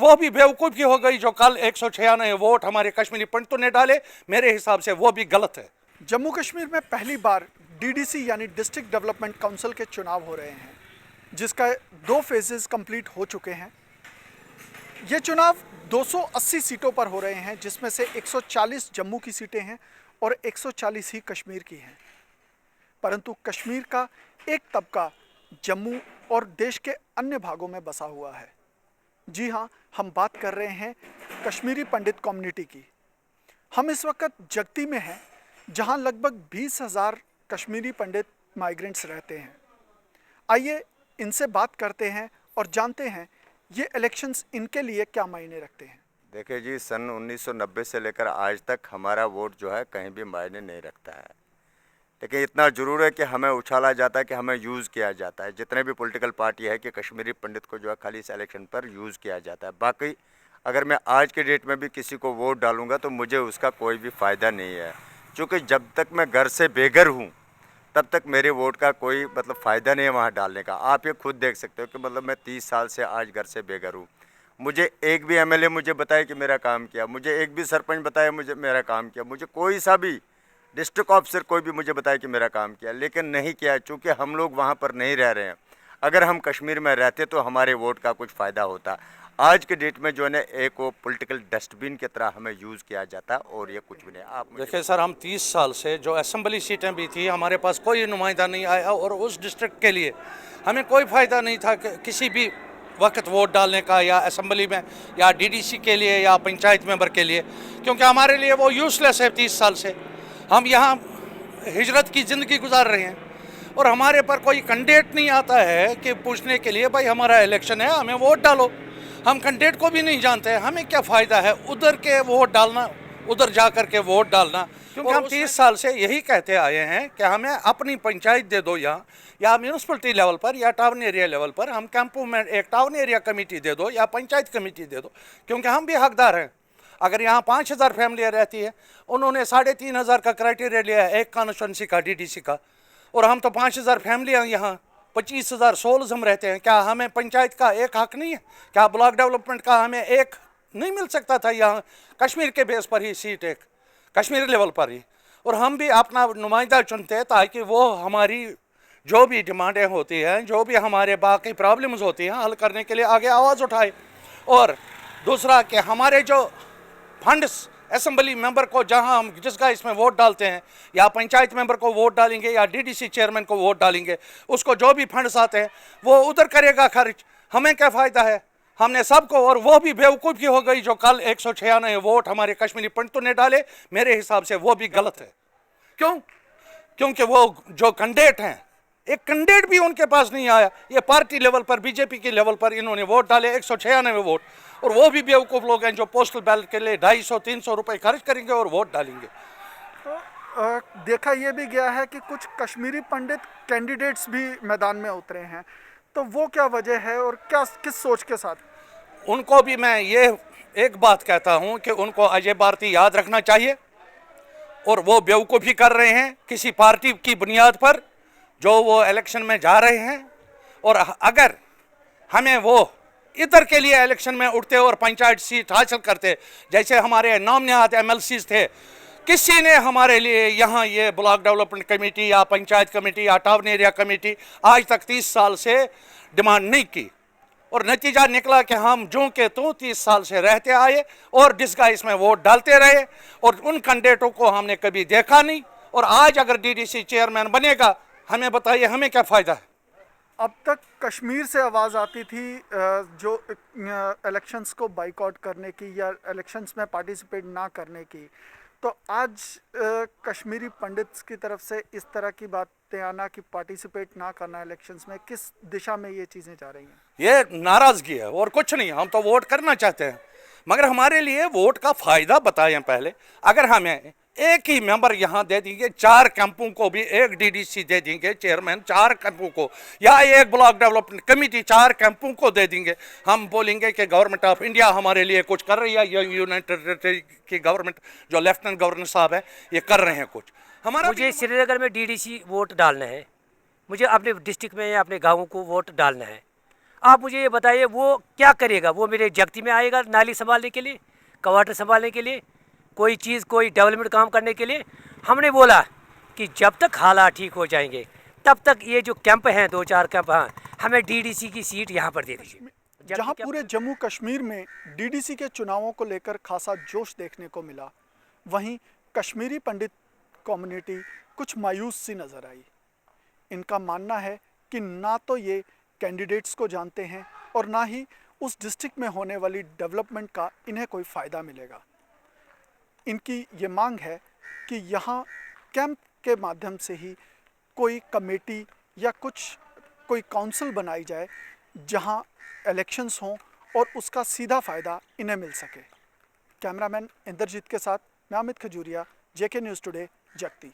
वो भी बेवकूफ़ी हो गई जो कल 196 वोट हमारे कश्मीरी पंडितों ने डाले, मेरे हिसाब से वो भी गलत है। जम्मू कश्मीर में पहली बार डीडीसी यानी डिस्ट्रिक्ट डेवलपमेंट काउंसिल के चुनाव हो रहे हैं, जिसका 2 फेजेस कंप्लीट हो चुके हैं। ये चुनाव 280 सीटों पर हो रहे हैं, जिसमें से 140 जम्मू की सीटें हैं और 140 ही कश्मीर की हैं। परंतु कश्मीर का एक तबका जम्मू और देश के अन्य भागों में बसा हुआ है। जी हाँ, हम बात कर रहे हैं कश्मीरी पंडित कम्युनिटी की। हम इस वक्त जगती में हैं, जहां लगभग 20,000 कश्मीरी पंडित माइग्रेंट्स रहते हैं। आइए इनसे बात करते हैं और जानते हैं ये इलेक्शंस इनके लिए क्या मायने रखते हैं। देखिए जी, सन 1990 से लेकर आज तक हमारा वोट जो है कहीं भी मायने नहीं रखता है, लेकिन इतना ज़रूर है कि हमें उछाला जाता है कि हमें यूज़ किया जाता है। जितने भी पॉलिटिकल पार्टी है कि कश्मीरी पंडित को जो है खाली इस इलेक्शन पर यूज़ किया जाता है। बाकी अगर मैं आज के डेट में भी किसी को वोट डालूंगा तो मुझे उसका कोई भी फ़ायदा नहीं है, क्योंकि जब तक मैं घर से बेघर हूँ तब तक मेरे वोट का कोई मतलब फ़ायदा नहीं है वहाँ डालने का। आप ये खुद देख सकते हो कि मतलब मैं 30 साल से आज घर से बेघर हूँ। मुझे एक भी एमएलए मुझे बताए कि मेरा काम किया, मुझे एक भी सरपंच बताए मुझे मेरा काम किया, मुझे कोई सा भी डिस्ट्रिक्ट ऑफिसर कोई भी मुझे बताए कि मेरा काम किया, लेकिन नहीं किया, चूँकि हम लोग वहाँ पर नहीं रह रहे हैं। अगर हम कश्मीर में रहते तो हमारे वोट का कुछ फ़ायदा होता। आज के डेट में जो है ना एक वो पॉलिटिकल डस्टबिन की तरह हमें यूज़ किया जाता है और ये कुछ भी नहीं। आप देखिए सर, हम 30 साल से जो असेंबली सीटें भी थी हमारे पास कोई नुमाइंदा नहीं आया और उस डिस्ट्रिक्ट के लिए हमें कोई फ़ायदा नहीं था कि किसी भी वक्त वोट डालने का, या असेंबली में या डीडीसी के लिए या पंचायत मेंबर के लिए, क्योंकि हमारे लिए वो यूज़लेस है। 30 साल से हम यहाँ हिजरत की ज़िंदगी गुजार रहे हैं और हमारे पर कोई कैंडिडेट नहीं आता है कि पूछने के लिए भाई हमारा इलेक्शन है, हमें वोट डालो। हम कैंडिडेट को भी नहीं जानते हैं, हमें क्या फ़ायदा है उधर के वोट डालना, उधर जा कर के वोट डालना। क्योंकि हम 30 साल से यही कहते आए हैं कि हमें अपनी पंचायत दे दो यहाँ, या म्यूनसिपलिटी लेवल पर या टाउन एरिया लेवल पर हम कैंपों में एक टाउन एरिया कमेटी दे दो या पंचायत कमेटी दे दो, क्योंकि हम भी हकदार हैं। अगर यहाँ 5,000 फैमिलियाँ रहती है, उन्होंने 3,500 का क्राइटेरिया लिया है एक कॉन्स्टिट्यूंसी का, डीडीसी का, और हम तो 5,000 फैमिलियाँ यहाँ 25,000 सोल्स हम रहते हैं। क्या हमें पंचायत का एक हक नहीं है? क्या ब्लॉक डेवलपमेंट का हमें एक नहीं मिल सकता था? यहाँ कश्मीर के बेस पर ही सीट, एक कश्मीर लेवल पर ही, और हम भी अपना नुमाइंदा चुनते हैं ताकि वो हमारी जो भी डिमांडें होती हैं, जो भी हमारे बाकी प्रॉब्लम्स होती हैं, हल करने के लिए आगे आवाज़ उठाए। और दूसरा कि हमारे जो फंड्स असेंबली मेंबर को, जहां हम जिसका इसमें वोट डालते हैं, या पंचायत मेंबर को वोट डालेंगे या डीडीसी चेयरमैन को वोट डालेंगे, उसको जो भी फंड्स आते हैं वो उधर करेगा खर्च। हमें क्या फ़ायदा है? हमने सबको, और वो भी बेवकूफ़ी हो गई जो कल 196 वोट हमारे कश्मीरी पंडितों ने डाले, मेरे हिसाब से वो भी गलत है। क्यों? क्योंकि वो जो कैंडिडेट हैं, एक कैंडिडेट भी उनके पास नहीं आया। ये पार्टी लेवल पर, बीजेपी के लेवल पर इन्होंने वोट डाले 196 वोट, और वो भी बेवकूफ़ लोग हैं जो पोस्टल बैलेट के लिए 250-300 रुपये खर्च करेंगे और वोट डालेंगे। तो देखा ये भी गया है कि कुछ कश्मीरी पंडित कैंडिडेट्स भी मैदान में उतरे हैं, तो वो क्या वजह है और क्या किस सोच के साथ? उनको भी मैं ये एक बात कहता हूँ कि उनको अजय भारती याद रखना चाहिए, और वो बेवकूफ़ी कर रहे हैं किसी पार्टी की बुनियाद पर जो वो इलेक्शन में जा रहे हैं। और अगर हमें वो इधर के लिए इलेक्शन में उठते और पंचायत सीट हासिल करते, जैसे हमारे नामनिहात एमएलसीज थे, किसी ने हमारे लिए यहाँ ये ब्लॉक डेवलपमेंट कमेटी या पंचायत कमेटी या टाउन एरिया कमेटी आज तक 30 साल से डिमांड नहीं की, और नतीजा निकला कि हम जो के तो 30 साल से रहते आए और डिस्गाइस में वोट डालते रहे, और उन कैंडिडेटों को हमने कभी देखा नहीं। और आज अगर डीडीसी चेयरमैन बनेगा, हमें बताइए हमें क्या फ़ायदा है? अब तक कश्मीर से आवाज़ आती थी जो इलेक्शंस को बाइकआउट करने की या इलेक्शंस में पार्टिसिपेट ना करने की, तो आज कश्मीरी पंडित्स की तरफ से इस तरह की बातें आना कि पार्टिसिपेट ना करना इलेक्शंस में, किस दिशा में ये चीज़ें जा रही हैं? ये नाराज़गी है और कुछ नहीं। हम तो वोट करना चाहते हैं, मगर हमारे लिए वोट का फ़ायदा बताएं पहले। अगर हमें एक ही मेंबर यहाँ दे देंगे, 4 कैंपों को भी एक डीडीसी दे देंगे चेयरमैन, 4 कैंपों को, या एक ब्लॉक डेवलपमेंट कमेटी 4 कैंपों को दे देंगे, हम बोलेंगे कि गवर्नमेंट ऑफ इंडिया हमारे लिए कुछ कर रही है, या यूनाइटेड टेरिटरी की गवर्नमेंट जो लेफ्टिनेंट गवर्नर साहब है ये कर रहे हैं कुछ। हमारा मुझे श्रीनगर में डीडीसी वोट डालना है, मुझे अपने डिस्ट्रिक्ट में या अपने गाँव को वोट डालना है। आप मुझे ये बताइए वो क्या करेगा? वो मेरे जगती में आएगा नाली संभालने के लिए, क्वार्टर संभालने के लिए, कोई चीज़ कोई डेवलपमेंट काम करने के लिए? हमने बोला कि जब तक हालात ठीक हो जाएंगे तब तक ये जो कैंप हैं 2-4 कैंप, हाँ, हमें डीडीसी की सीट यहाँ पर दे दीजिए। जहां पूरे जम्मू कश्मीर में डीडीसी के चुनावों को लेकर खासा जोश देखने को मिला, वहीं कश्मीरी पंडित कम्युनिटी कुछ मायूस सी नज़र आई। इनका मानना है कि ना तो ये कैंडिडेट्स को जानते हैं और ना ही उस डिस्ट्रिक्ट में होने वाली डेवलपमेंट का इन्हें कोई फ़ायदा मिलेगा। इनकी ये मांग है कि यहाँ कैंप के माध्यम से ही कोई कमेटी या कोई काउंसिल बनाई जाए जहाँ इलेक्शंस हों और उसका सीधा फ़ायदा इन्हें मिल सके। कैमरामैन इंद्रजीत के साथ मैं अमित खजूरिया, जेके न्यूज़ टुडे, जगती।